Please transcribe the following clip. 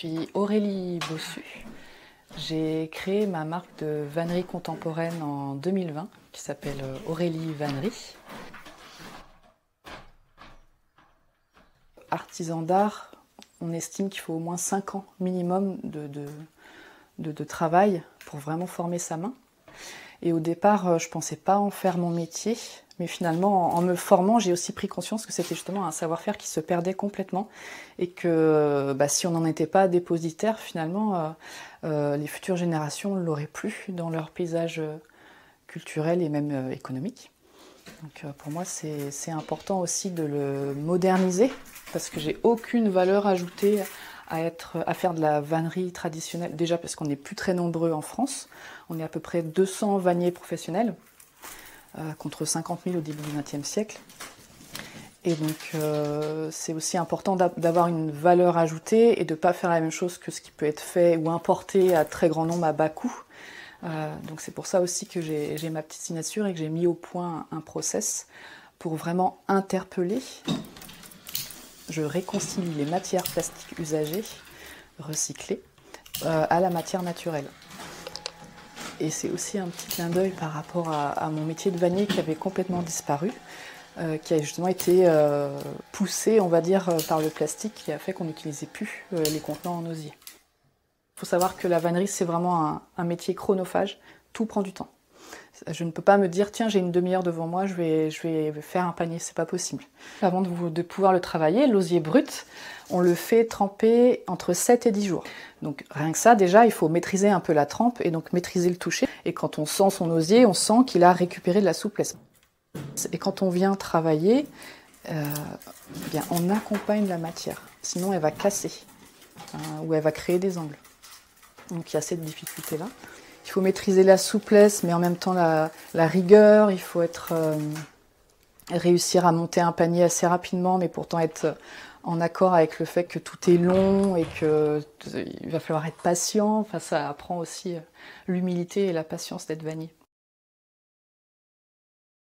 suis Aurélie Bossu. J'ai créé ma marque de vannerie contemporaine en 2020 qui s'appelle Aurélie Vannerie. Artisan d'art, on estime qu'il faut au moins 5 ans minimum de travail pour vraiment former sa main. Et au départ, je ne pensais pas en faire mon métier, mais finalement, en me formant, j'ai aussi pris conscience que c'était justement un savoir-faire qui se perdait complètement et que si on n'en était pas dépositaire, finalement, les futures générations ne l'auraient plus dans leur paysage culturel et même économique. Donc pour moi, c'est important aussi de le moderniser parce que j'ai aucune valeur ajoutée à faire de la vannerie traditionnelle. Déjà parce qu'on n'est plus très nombreux en France. On est à peu près 200 vanniers professionnels contre 50 000 au début du XXe siècle. Et donc c'est aussi important d'avoir une valeur ajoutée et de ne pas faire la même chose que ce qui peut être fait ou importé à très grand nombre à bas coût. Donc c'est pour ça aussi que j'ai ma petite signature et que j'ai mis au point un process pour vraiment interpeller. Je réconcilie les matières plastiques usagées, recyclées, à la matière naturelle. Et c'est aussi un petit clin d'œil par rapport à mon métier de vannier qui avait complètement disparu, qui a justement été poussé, on va dire, par le plastique qui a fait qu'on n'utilisait plus les contenants en osier. Il faut savoir que la vannerie, c'est vraiment un métier chronophage, tout prend du temps. Je ne peux pas me dire, tiens, j'ai une demi-heure devant moi, je vais faire un panier, c'est pas possible. Avant de pouvoir le travailler, l'osier brut, on le fait tremper entre 7 et 10 jours. Donc rien que ça, déjà, il faut maîtriser un peu la trempe et donc maîtriser le toucher. Et quand on sent son osier, on sent qu'il a récupéré de la souplesse. Et quand on vient travailler, bien, on accompagne la matière, sinon elle va casser ou elle va créer des angles. Donc il y a cette difficulté-là. Il faut maîtriser la souplesse, mais en même temps la rigueur. Il faut réussir à monter un panier assez rapidement, mais pourtant être en accord avec le fait que tout est long et qu'il va falloir être patient. Enfin, ça apprend aussi l'humilité et la patience d'être vannier.